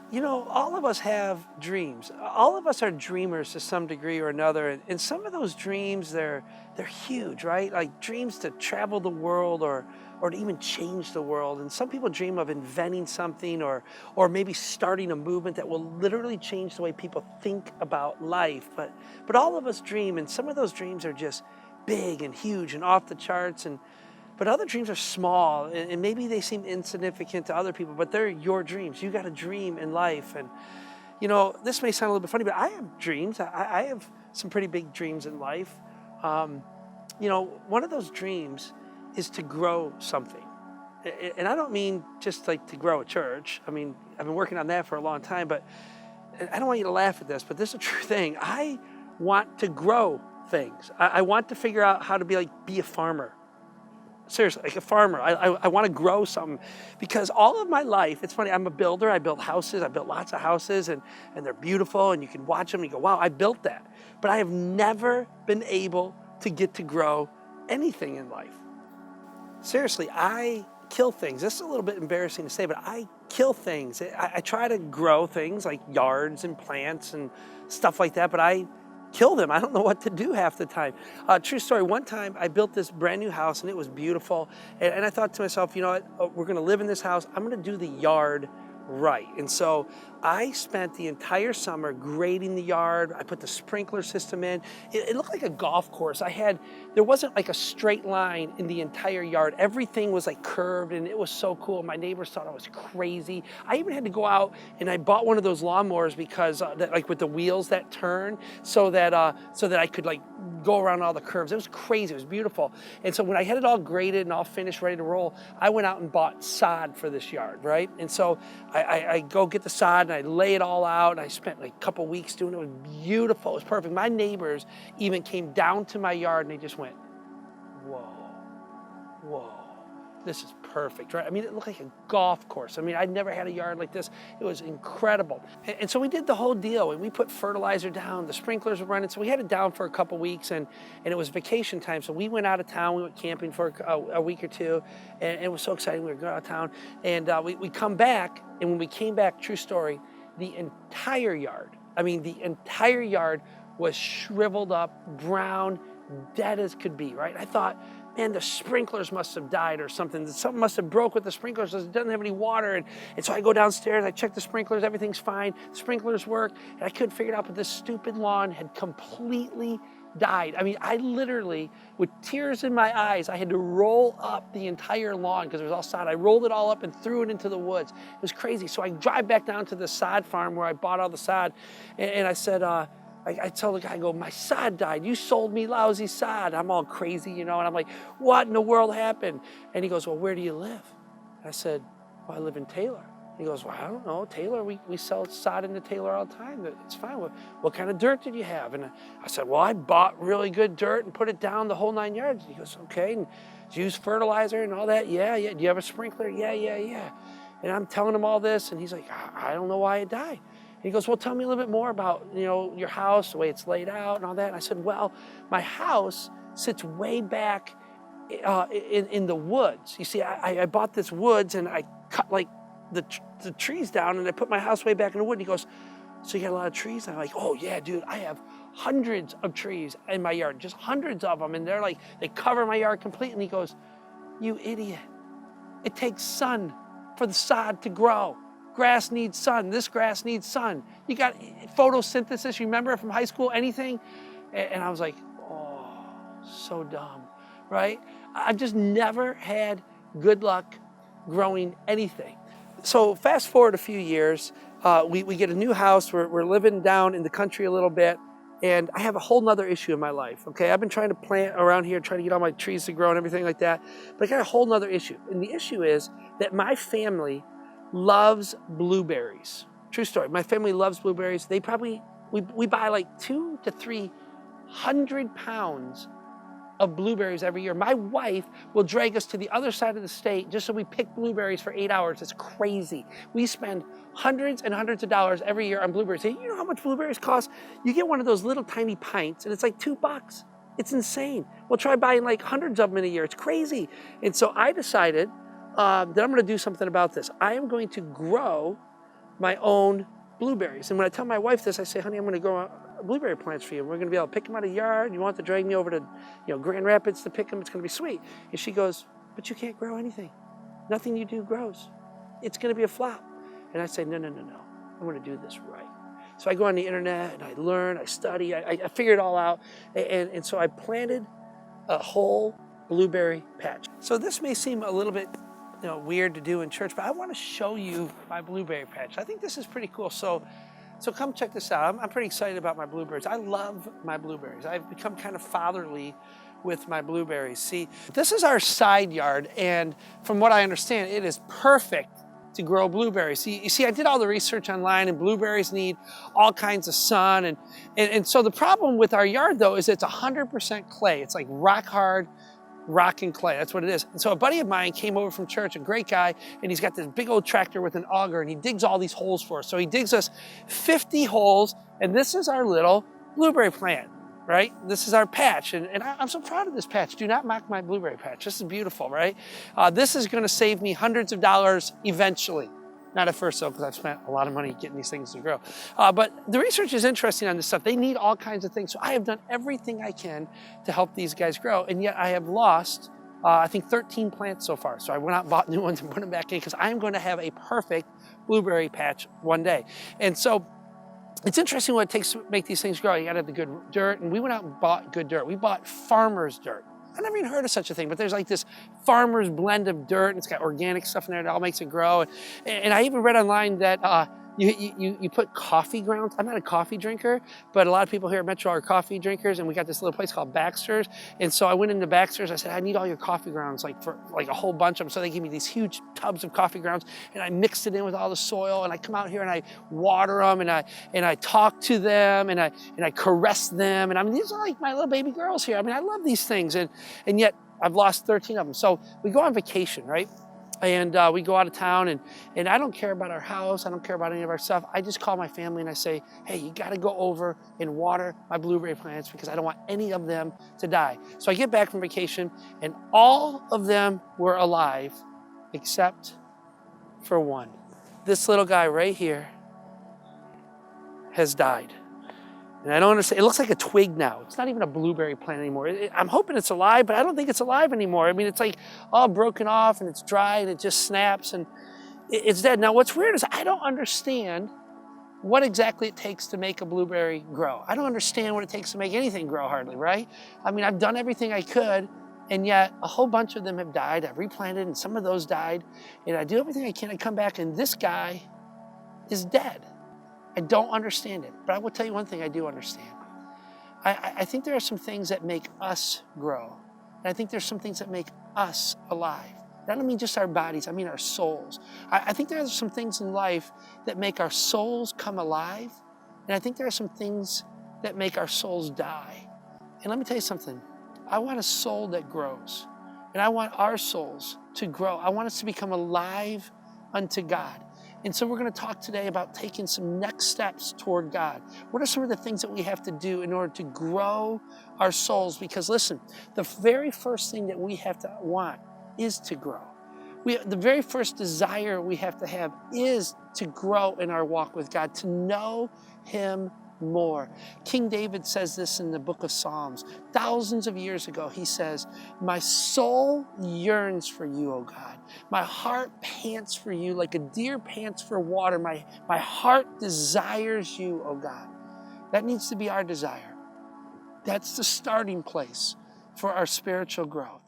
You know, all of us have dreams. All of us are dreamers to some degree or another. And some of those dreams, they're huge, right? Like dreams to travel the world or to even change the world. And some people dream of inventing something or maybe starting a movement that will literally change the way people think about life. But all of us dream, and some of those dreams are just big and huge and off the charts. But other dreams are small, and maybe they seem insignificant to other people, but they're your dreams. You got a dream in life. And, you know, this may sound a little bit funny, but I have dreams. I have some pretty big dreams in life. You know, one of those dreams is to grow something. And I don't mean just like to grow a church. I mean, I've been working on that for a long time, but I don't want you to laugh at this, but this is a true thing. I want to grow things. I want to figure out how to be a farmer. Seriously, like a farmer. I want to grow something because all of my life, it's funny, I'm a builder. I build houses. I built lots of houses and they're beautiful and you can watch them and you go, wow, I built that. But I have never been able to get to grow anything in life. Seriously, I kill things. This is a little bit embarrassing to say, but I kill things. I try to grow things like yards and plants and stuff like that, but I kill them. I don't know what to do half the time. True story, one time I built this brand new house and it was beautiful. And I thought to myself, you know what, we're gonna live in this house. I'm gonna do the yard right. And so I spent the entire summer grading the yard. I put the sprinkler system in. It looked like a golf course. There wasn't like a straight line in the entire yard. Everything was like curved and it was so cool. My neighbors thought I was crazy. I even had to go out and I bought one of those lawnmowers because like with the wheels that turn so that I could like go around all the curves. It was crazy, it was beautiful. And so when I had it all graded and all finished, ready to roll, I went out and bought sod for this yard, right? And so I go get the sod and I lay it all out and I spent like a couple weeks doing it. It was beautiful, it was perfect. My neighbors even came down to my yard and they just went, whoa, whoa, this is perfect, right? I mean, it looked like a golf course. I mean, I'd never had a yard like this. It was incredible. And so we did the whole deal and we put fertilizer down, the sprinklers were running. So we had it down for a couple weeks and it was vacation time. So we went out of town, we went camping for a week or two and it was so exciting. We were going out of town and we come back and when we came back, true story, the entire yard was shriveled up, brown, dead as could be, right? I thought, man, the sprinklers must have died or something. Something must have broke with the sprinklers. It doesn't have any water. And so I go downstairs, I check the sprinklers, everything's fine. The sprinklers work. And I couldn't figure it out, but this stupid lawn had completely died. I mean, I literally, with tears in my eyes, I had to roll up the entire lawn because it was all sod. I rolled it all up and threw it into the woods. It was crazy. So I drive back down to the sod farm where I bought all the sod. And I said, I told the guy, I go, my sod died. You sold me lousy sod. I'm all crazy, you know, and I'm like, what in the world happened? And he goes, well, where do you live? I said, well, I live in Taylor. He goes, well, I don't know, Taylor, we sell sod into Taylor all the time. It's fine. What kind of dirt did you have? And I said, well, I bought really good dirt and put it down the whole 9 yards. He goes, okay, and did you use fertilizer and all that? Yeah. Do you have a sprinkler? Yeah. And I'm telling him all this, and he's like, I don't know why it died. He goes, well, tell me a little bit more about, you know, your house, the way it's laid out and all that. And I said, well, my house sits way back in the woods. You see, I bought this woods and I cut like the trees down and I put my house way back in the wood. And he goes, so you got a lot of trees? And I'm like, oh yeah, dude, I have hundreds of trees in my yard, just hundreds of them. And they cover my yard completely. And he goes, you idiot. It takes sun for the sod to grow. Grass needs sun. This grass needs sun. You got photosynthesis. You remember it from high school, anything? And I was like, oh, so dumb, right? I've just never had good luck growing anything. So fast forward a few years, we get a new house. We're living down in the country a little bit. And I have a whole nother issue in my life, okay? I've been trying to plant around here, trying to get all my trees to grow and everything like that. But I got a whole nother issue. And the issue is that my family loves blueberries. True story. My family loves blueberries. We buy like 200 to 300 pounds of blueberries every year. My wife will drag us to the other side of the state just so we pick blueberries for 8 hours. It's crazy. We spend hundreds and hundreds of dollars every year on blueberries. Hey, you know how much blueberries cost? You get one of those little tiny pints and it's like $2. It's insane. We'll try buying like hundreds of them in a year. It's crazy. And so I decided that I'm going to do something about this. I am going to grow my own blueberries. And when I tell my wife this, I say, honey, I'm gonna grow blueberry plants for you. We're gonna be able to pick them out of the yard. You want to drag me over to Grand Rapids to pick them? It's gonna be sweet. And she goes, but you can't grow anything. Nothing you do grows. It's gonna be a flop. And I say, no. I'm gonna do this right. So I go on the internet and I learn, I study, I figure it all out. And so I planted a whole blueberry patch. So this may seem a little bit weird to do in church, but I want to show you my blueberry patch. I think this is pretty cool. So come check this out. I'm pretty excited about my blueberries. I love my blueberries. I've become kind of fatherly with my blueberries. See, this is our side yard, and from what I understand, it is perfect to grow blueberries. You see, I did all the research online, and blueberries need all kinds of sun. And so the problem with our yard, though, is it's 100% clay. It's like rock hard, rock and clay. That's what it is. And so a buddy of mine came over from church, a great guy, and he's got this big old tractor with an auger, and he digs all these holes for us. So he digs us 50 holes, and this is our little blueberry plant, right? This is our patch, and I'm so proud of this patch. Do not mock my blueberry patch. This is beautiful, right? This is gonna save me hundreds of dollars eventually. Not at first though, because I've spent a lot of money getting these things to grow. But the research is interesting on this stuff. They need all kinds of things. So I have done everything I can to help these guys grow, and yet I have lost, I think 13 plants so far. So I went out and bought new ones and put them back in because I'm going to have a perfect blueberry patch one day. And so it's interesting what it takes to make these things grow. You gotta have the good dirt, and we went out and bought good dirt. We bought farmer's dirt. I never even heard of such a thing, but there's like this farmer's blend of dirt, and it's got organic stuff in there that all makes it grow. And I even read online that you put coffee grounds. I'm not a coffee drinker, but a lot of people here at Metro are coffee drinkers, and we got this little place called Baxter's. And so I went into Baxter's. I said, I need all your coffee grounds, for a whole bunch of them. So they gave me these huge tubs of coffee grounds, and I mixed it in with all the soil, and I come out here and I water them, and I talk to them, and I caress them. And I mean, these are like my little baby girls here. I mean, I love these things, and yet I've lost 13 of them. So we go on vacation, right? And we go out of town, and I don't care about our house. I don't care about any of our stuff. I just call my family and I say, hey, you got to go over and water my blueberry plants because I don't want any of them to die. So I get back from vacation, and all of them were alive except for one. This little guy right here has died. And I don't understand. It looks like a twig now. It's not even a blueberry plant anymore. I'm hoping it's alive, but I don't think it's alive anymore. I mean, it's like all broken off, and it's dry, and it just snaps, and it's dead. Now, what's weird is I don't understand what exactly it takes to make a blueberry grow. I don't understand what it takes to make anything grow, hardly, right? I mean, I've done everything I could, and yet a whole bunch of them have died. I've replanted, and some of those died, and I do everything I can. I come back, and this guy is dead. I don't understand it, but I will tell you one thing I do understand. I think there are some things that make us grow, and I think there's some things that make us alive. I don't mean just our bodies, I mean our souls. I think there are some things in life that make our souls come alive, and I think there are some things that make our souls die. And let me tell you something, I want a soul that grows, and I want our souls to grow. I want us to become alive unto God. And so we're going to talk today about taking some next steps toward God. What are some of the things that we have to do in order to grow our souls? Because listen, the very first thing that we have to want is to grow. The very first desire we have to have is to grow in our walk with God, to know Him more. King David says this in the book of Psalms. Thousands of years ago, he says, my soul yearns for you, O God. My heart pants for you like a deer pants for water. My heart desires you, O God. That needs to be our desire. That's the starting place for our spiritual growth.